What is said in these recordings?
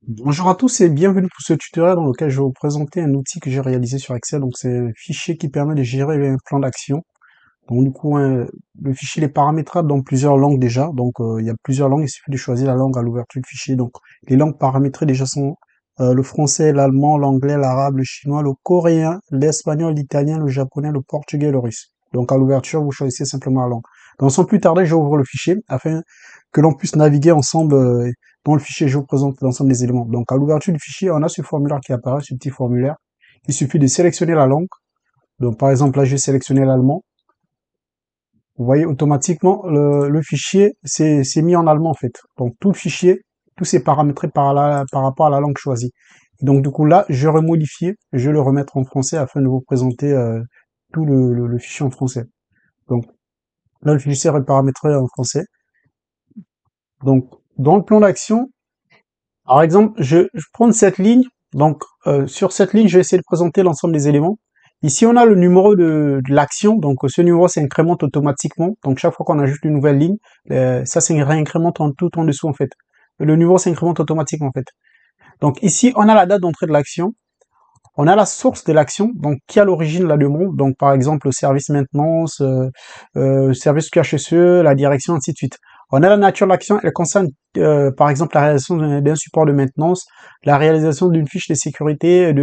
Bonjour à tous et bienvenue pour ce tutoriel dans lequel je vais vous présenter un outil que j'ai réalisé sur Excel. Donc c'est un fichier qui permet de gérer un plan d'action. Donc du coup, le fichier il est paramétrable dans plusieurs langues déjà. Donc il y a plusieurs langues, il suffit de choisir la langue à l'ouverture du fichier. Donc les langues paramétrées déjà sont le français, l'allemand, l'anglais, l'arabe, le chinois, le coréen, l'espagnol, l'italien, le japonais, le portugais et le russe. Donc à l'ouverture, vous choisissez simplement la langue. Donc sans plus tarder, je vais ouvrir le fichier afin que l'on puisse naviguer ensemble dans le fichier. Je vous présente l'ensemble des éléments. Donc à l'ouverture du fichier, on a ce formulaire qui apparaît, ce petit formulaire. Il suffit de sélectionner la langue. Donc par exemple, là, je vais sélectionner l'allemand. Vous voyez, automatiquement, le fichier c'est mis en allemand en fait. Donc tout le fichier, tout c'est paramétré par rapport à la langue choisie. Et donc du coup là, je vais remodifier, je vais le remettre en français afin de vous présenter tout le fichier en français. Donc là, le fichier est paramétré en français. Donc dans le plan d'action, par exemple, je prends cette ligne. Donc sur cette ligne, je vais essayer de présenter l'ensemble des éléments. Ici, on a le numéro de l'action. Donc ce numéro s'incrémente automatiquement. Donc chaque fois qu'on ajoute une nouvelle ligne, ça se réincrémente tout en dessous en fait. Le numéro s'incrémente automatiquement en fait. Donc ici, on a la date d'entrée de l'action. On a la source de l'action, donc qui a l'origine de la demande. Donc par exemple, le service maintenance, service QHSE, la direction, ainsi de suite. On a la nature de l'action, elle concerne par exemple la réalisation d'un support de maintenance, la réalisation d'une fiche de sécurité,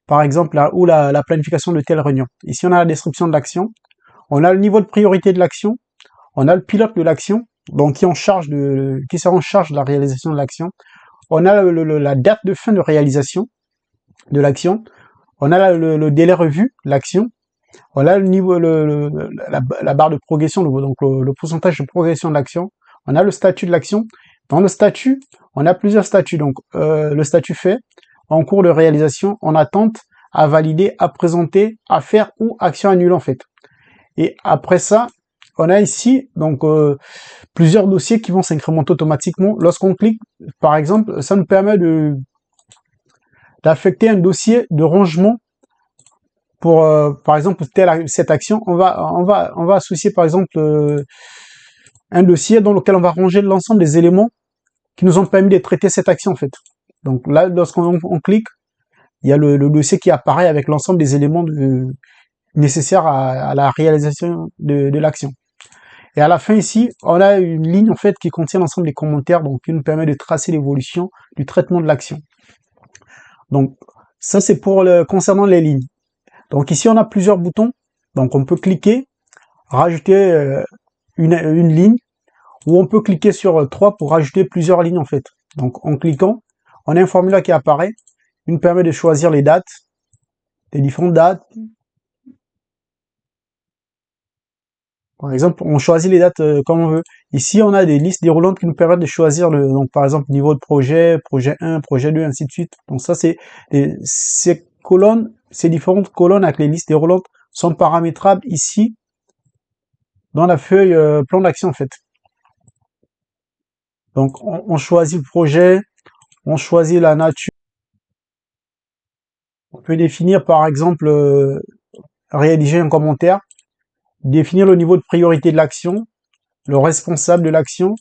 par exemple la planification de telle réunion. Ici on a la description de l'action, on a le niveau de priorité de l'action, on a le pilote de l'action, donc qui sera en charge de la réalisation de l'action. On a la date de fin de réalisation de l'action, on a le délai revu, l'action, on a le niveau, la barre de progression, donc le pourcentage de progression de l'action. On a le statut de l'action. Dans le statut, on a plusieurs statuts. Donc le statut fait, en cours de réalisation, en attente, à valider, à présenter, à faire ou action annulée en fait. Et après ça, on a ici donc plusieurs dossiers qui vont s'incrémenter automatiquement. Lorsqu'on clique, par exemple, ça nous permet d'affecter un dossier de rangement pour par exemple cette action. On va associer par exemple un dossier dans lequel on va ranger l'ensemble des éléments qui nous ont permis de traiter cette action en fait. Donc là, lorsqu'on clique, il y a le dossier qui apparaît avec l'ensemble des éléments nécessaires à la réalisation de l'action. Et à la fin ici, on a une ligne en fait qui contient l'ensemble des commentaires, donc qui nous permet de tracer l'évolution du traitement de l'action. Donc ça c'est pour concernant les lignes. Donc ici on a plusieurs boutons, donc on peut cliquer, rajouter une ligne, ou on peut cliquer sur 3 pour rajouter plusieurs lignes en fait. Donc en cliquant, on a un formulaire qui apparaît, il nous permet de choisir les dates, les différentes dates. Par exemple, on choisit les dates comme on veut. Ici, on a des listes déroulantes qui nous permettent de choisir donc par exemple niveau de projet, projet 1, projet 2, ainsi de suite. Donc ça, ces colonnes, ces différentes colonnes avec les listes déroulantes sont paramétrables ici dans la feuille plan d'action en fait. Donc on choisit le projet, on choisit la nature. On peut définir par exemple rédiger un commentaire, définir le niveau de priorité de l'action, le responsable de l'action,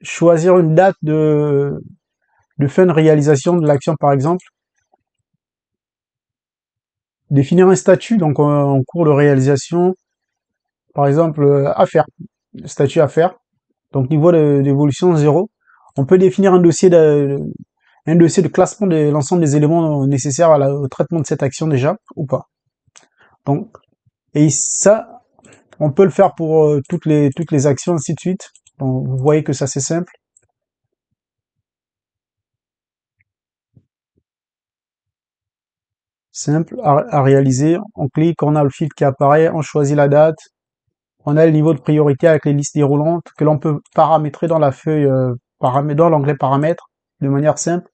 choisir une date de fin de réalisation de l'action par exemple, définir un statut, donc en cours de réalisation, par exemple à faire, statut à faire, donc niveau d'évolution 0. On peut définir un dossier de classement de l'ensemble des éléments nécessaires au traitement de cette action déjà, ou pas. Donc, et ça, on peut le faire pour toutes les actions, ainsi de suite. Donc, vous voyez que ça c'est simple. Simple à réaliser. On clique, on a le fil qui apparaît, on choisit la date, on a le niveau de priorité avec les listes déroulantes que l'on peut paramétrer dans la feuille, dans l'onglet paramètres, de manière simple.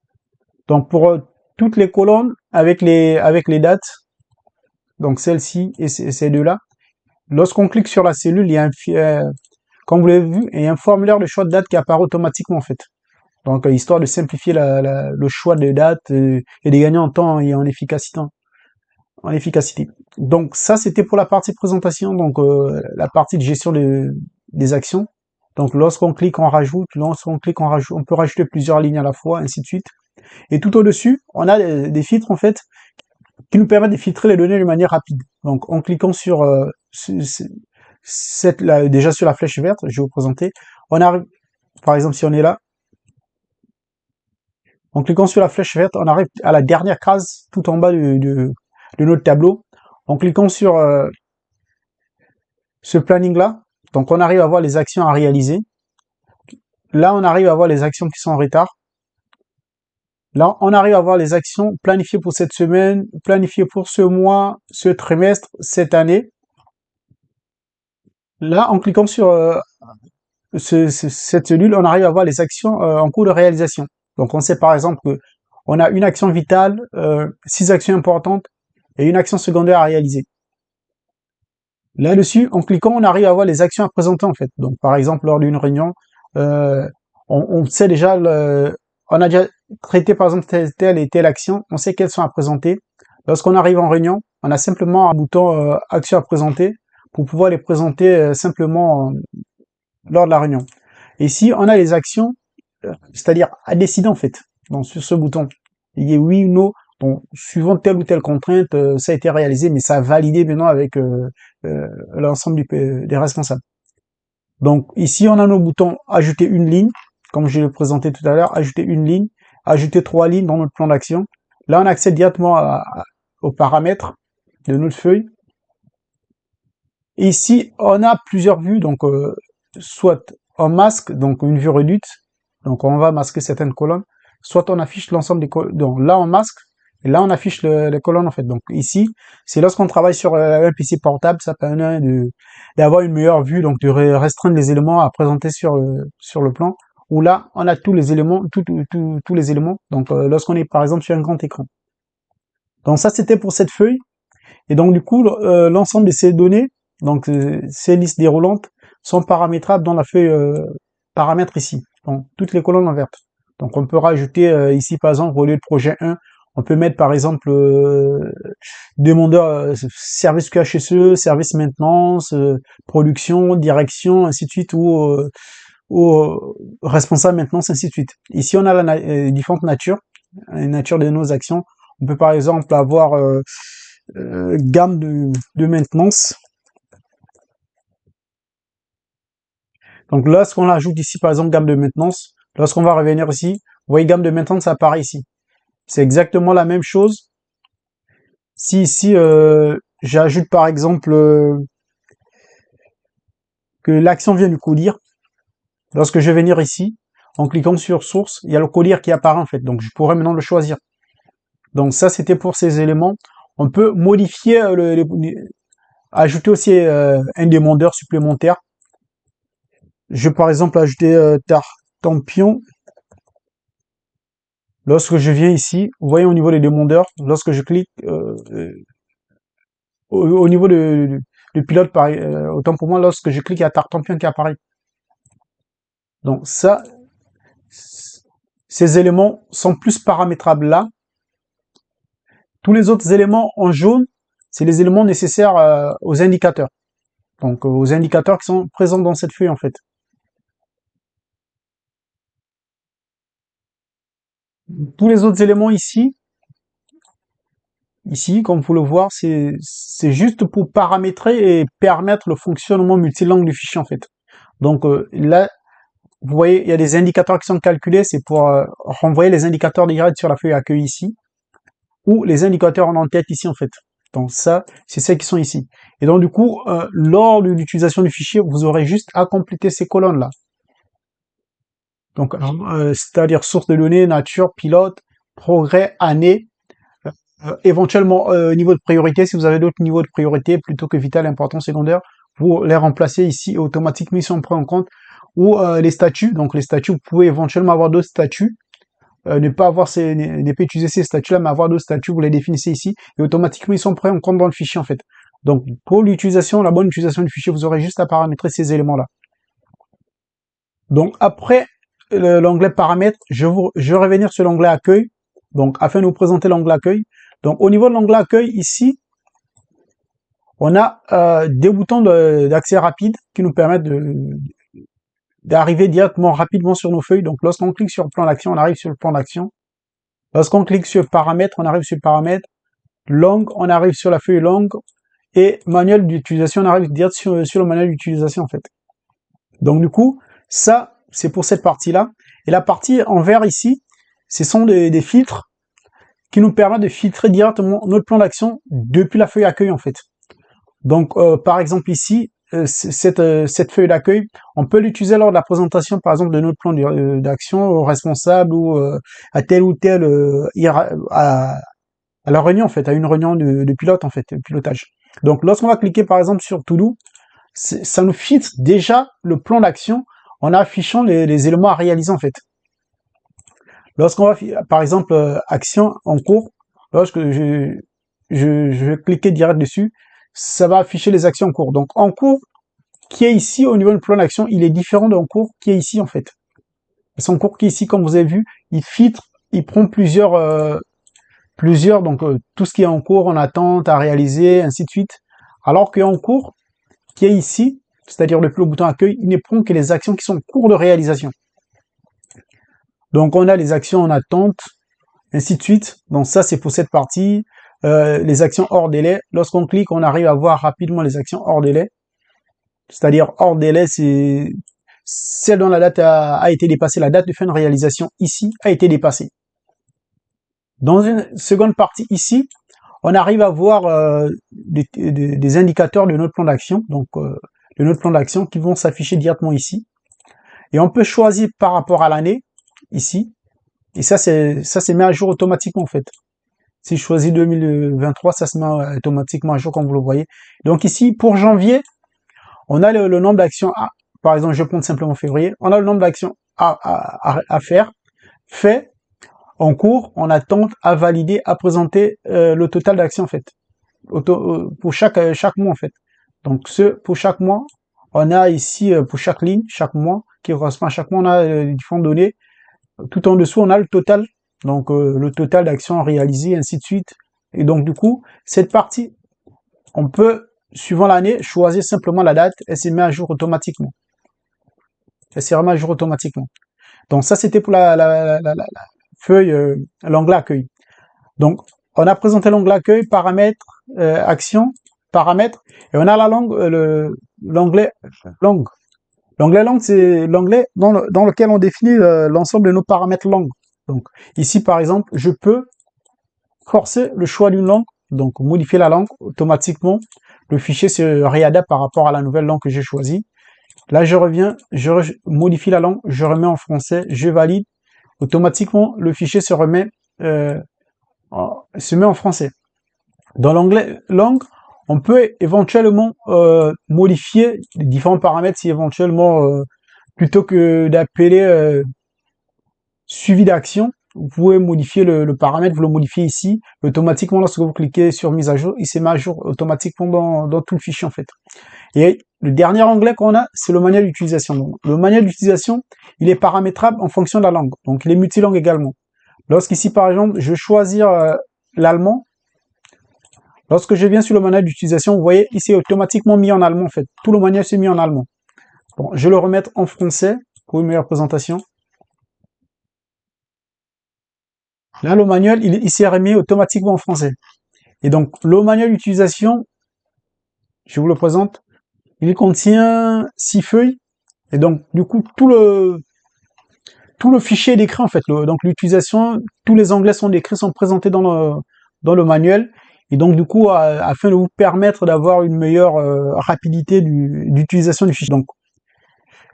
Donc pour toutes les colonnes avec les dates, donc celle-ci et ces deux-là, lorsqu'on clique sur la cellule, il y a comme vous l'avez vu, il y a un formulaire de choix de date qui apparaît automatiquement en fait. Donc histoire de simplifier le choix de date et de gagner en temps et en efficacité. Donc ça c'était pour la partie présentation, donc la partie de gestion des actions. Donc lorsqu'on clique on rajoute, on peut rajouter plusieurs lignes à la fois, ainsi de suite. Et tout au-dessus, on a des filtres en fait qui nous permettent de filtrer les données de manière rapide. Donc en cliquant sur déjà sur la flèche verte, je vais vous présenter. On arrive, par exemple, si on est là, en cliquant sur la flèche verte, on arrive à la dernière case tout en bas de notre tableau. En cliquant sur ce planning-là, donc on arrive à voir les actions à réaliser. Là, on arrive à voir les actions qui sont en retard. Là, on arrive à voir les actions planifiées pour cette semaine, planifiées pour ce mois, ce trimestre, cette année. Là, en cliquant sur cette cellule, on arrive à voir les actions en cours de réalisation. Donc, on sait par exemple que on a une action vitale, 6 actions importantes et une action secondaire à réaliser. Là-dessus, en cliquant, on arrive à voir les actions à présenter en fait. Donc, par exemple, lors d'une réunion, euh, on sait déjà, on a déjà traité par exemple telle et telle action, on sait quelles sont à présenter. Lorsqu'on arrive en réunion, on a simplement un bouton action à présenter pour pouvoir les présenter simplement lors de la réunion. Ici, on a les actions, c'est-à-dire à décider en fait, donc sur ce bouton. Il y a oui ou non, donc suivant telle ou telle contrainte, ça a été réalisé, mais ça a validé maintenant avec l'ensemble des responsables. Donc ici, on a nos boutons ajouter une ligne, comme je l'ai présenté tout à l'heure, ajouter une ligne, ajouter 3 lignes dans notre plan d'action. Là, on accède directement aux paramètres de notre feuille. Ici, on a plusieurs vues, donc soit on masque, donc une vue réduite, donc on va masquer certaines colonnes, soit on affiche l'ensemble des colonnes. Donc là, on masque, et là, on affiche les colonnes en fait. Donc ici, c'est lorsqu'on travaille sur un PC portable, ça permet d'avoir une meilleure vue, donc de restreindre les éléments à présenter sur le plan, où là, on a tous les éléments, tous les éléments, donc lorsqu'on est par exemple sur un grand écran. Donc ça, c'était pour cette feuille. Et donc du coup, l'ensemble de ces données, donc ces listes déroulantes, sont paramétrables dans la feuille paramètres ici. Donc toutes les colonnes en verte. Donc on peut rajouter ici par exemple au lieu de projet 1, on peut mettre par exemple demandeur service QHSE, service maintenance, production, direction, ainsi de suite, ou responsable maintenance, ainsi de suite. Ici on a différentes natures, les natures de nos actions. On peut par exemple avoir gamme de maintenance. Donc lorsqu'on ajoute ici par exemple gamme de maintenance, lorsqu'on va revenir ici, vous voyez gamme de maintenance apparaît ici. C'est exactement la même chose. Si ici j'ajoute par exemple que l'action vient du codir, lorsque je vais venir ici, en cliquant sur source, il y a le codir qui apparaît en fait. Donc je pourrais maintenant le choisir. Donc ça c'était pour ces éléments. On peut modifier, ajouter aussi un demandeur supplémentaire. Je vais par exemple ajouter Tartampion. Lorsque je viens ici, vous voyez au niveau des demandeurs, lorsque je clique au niveau du pilote, autant pour moi, lorsque je clique, il y a Tartampion qui apparaît. Donc ça, ces éléments sont plus paramétrables là. Tous les autres éléments en jaune, c'est les éléments nécessaires aux indicateurs. Donc aux indicateurs qui sont présents dans cette feuille en fait. Tous les autres éléments ici, comme vous pouvez le voir, c'est juste pour paramétrer et permettre le fonctionnement multilangue du fichier en fait. Donc là, vous voyez, il y a des indicateurs qui sont calculés, c'est pour renvoyer les indicateurs directs sur la feuille accueil ici, ou les indicateurs en en-tête ici en fait. Donc ça, c'est celles qui sont ici. Et donc du coup, lors de l'utilisation du fichier, vous aurez juste à compléter ces colonnes-là. Donc, c'est-à-dire source de données, nature, pilote, progrès, année, éventuellement niveau de priorité, si vous avez d'autres niveaux de priorité plutôt que vital, important, secondaire, vous les remplacez ici automatiquement, ils sont pris en compte. Ou les statuts, donc les statuts, vous pouvez éventuellement avoir d'autres statuts, ne pas utiliser ces statuts-là, mais avoir d'autres statuts, vous les définissez ici, et automatiquement ils sont pris en compte dans le fichier en fait. Donc pour l'utilisation, la bonne utilisation du fichier, vous aurez juste à paramétrer ces éléments-là. Donc après l'onglet paramètres, je vais revenir sur l'onglet accueil, donc afin de vous présenter l'onglet accueil. Donc au niveau de l'onglet accueil, ici, on a des boutons d'accès rapide qui nous permettent d'arriver directement rapidement sur nos feuilles. Donc lorsqu'on clique sur le plan d'action, on arrive sur le plan d'action. Lorsqu'on clique sur paramètres, on arrive sur paramètres, langue, on arrive sur la feuille langue, et manuel d'utilisation, on arrive direct sur le manuel d'utilisation en fait. Donc du coup, ça, c'est pour cette partie-là. Et la partie en vert ici, ce sont des filtres qui nous permettent de filtrer directement notre plan d'action depuis la feuille accueil en fait. Donc par exemple ici, cette feuille d'accueil, on peut l'utiliser lors de la présentation par exemple de notre plan d'action au responsable ou à tel ou tel à la réunion en fait, à une réunion de pilote en fait, de pilotage. Donc lorsqu'on va cliquer par exemple sur To Do, ça nous filtre déjà le plan d'action en affichant les éléments à réaliser en fait. Lorsqu'on va, par exemple, action en cours, lorsque je vais cliquer direct dessus, ça va afficher les actions en cours. Donc en cours, qui est ici au niveau du plan d'action, il est différent d'un cours qui est ici en fait. Son cours qui est ici, comme vous avez vu, il filtre, il prend plusieurs, donc tout ce qui est en cours, en attente, à réaliser, ainsi de suite. Alors qu'en cours, qui est ici, c'est-à-dire depuis le bouton accueil, il ne prend que les actions qui sont en cours de réalisation. Donc on a les actions en attente, ainsi de suite. Donc ça c'est pour cette partie. Les actions hors délai, lorsqu'on clique, on arrive à voir rapidement les actions hors délai. C'est-à-dire hors délai, c'est celle dont la date a été dépassée, la date de fin de réalisation ici a été dépassée. Dans une seconde partie ici, on arrive à voir des indicateurs de notre plan d'action, donc de notre plan d'action qui vont s'afficher directement ici. Et on peut choisir par rapport à l'année, ici, et ça c'est mis à jour automatiquement en fait. Si je choisis 2023, ça se met automatiquement à jour comme vous le voyez. Donc ici, pour janvier, on a le nombre d'actions, par exemple, je prends simplement février, on a le nombre d'actions à faire, fait, en cours, en attente, à valider, à présenter le total d'actions en fait, pour chaque mois en fait. Donc pour chaque mois, on a ici pour chaque ligne, chaque mois, qui correspond à chaque mois, on a différentes données. Tout en dessous, on a le total, donc le total d'actions réalisées, ainsi de suite. Et donc du coup, cette partie, on peut, suivant l'année, choisir simplement la date, elle s'est mise à jour automatiquement. Elle s'est remise à jour automatiquement. Donc ça, c'était pour la feuille, l'onglet accueil. Donc, on a présenté l'onglet accueil, paramètres, actions, paramètres, et on a la langue, l'onglet langue. L'onglet langue, c'est l'onglet dans lequel on définit l'ensemble de nos paramètres langue. Donc, ici, par exemple, je peux forcer le choix d'une langue, donc modifier la langue automatiquement. Le fichier se réadapte par rapport à la nouvelle langue que j'ai choisie. Là, je reviens, je modifie la langue, je remets en français, je valide. Automatiquement, le fichier se met en français. Dans l'onglet langue, on peut éventuellement modifier les différents paramètres si éventuellement, plutôt que d'appeler suivi d'action, vous pouvez modifier le paramètre, vous le modifiez ici, automatiquement lorsque vous cliquez sur mise à jour, il s'est mis à jour automatiquement dans tout le fichier en fait. Et le dernier onglet qu'on a, c'est le manuel d'utilisation. Donc, le manuel d'utilisation, il est paramétrable en fonction de la langue, donc il est multilangue également. Lorsqu'ici par exemple, je vais choisir l'allemand, lorsque je viens sur le manuel d'utilisation, vous voyez, il s'est automatiquement mis en allemand en fait. Tout le manuel s'est mis en allemand. Bon, je vais le remettre en français pour une meilleure présentation. Là, le manuel, il s'est remis automatiquement en français. Et donc, le manuel d'utilisation, je vous le présente, il contient 6 feuilles. Et donc, du coup, tout le fichier est décrit, en fait. Donc, l'utilisation, tous les onglets sont décrits, sont présentés dans le manuel. Et donc, du coup, afin de vous permettre d'avoir une meilleure rapidité d'utilisation du fichier. Donc,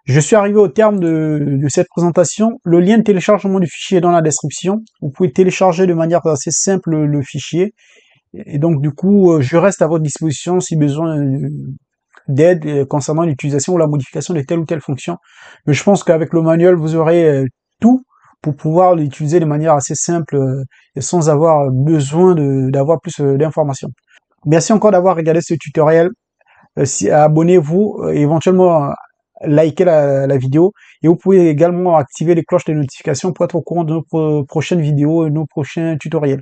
je suis arrivé au terme de cette présentation. Le lien de téléchargement du fichier est dans la description. Vous pouvez télécharger de manière assez simple le fichier. Et donc, du coup, je reste à votre disposition si besoin d'aide concernant l'utilisation ou la modification de telle ou telle fonction. Mais je pense qu'avec le manuel, vous aurez tout pour pouvoir l'utiliser de manière assez simple et sans avoir besoin d'avoir plus d'informations. Merci encore d'avoir regardé ce tutoriel. Abonnez-vous, éventuellement likez la vidéo, et vous pouvez également activer les cloches de notification pour être au courant de nos prochaines vidéos et nos prochains tutoriels.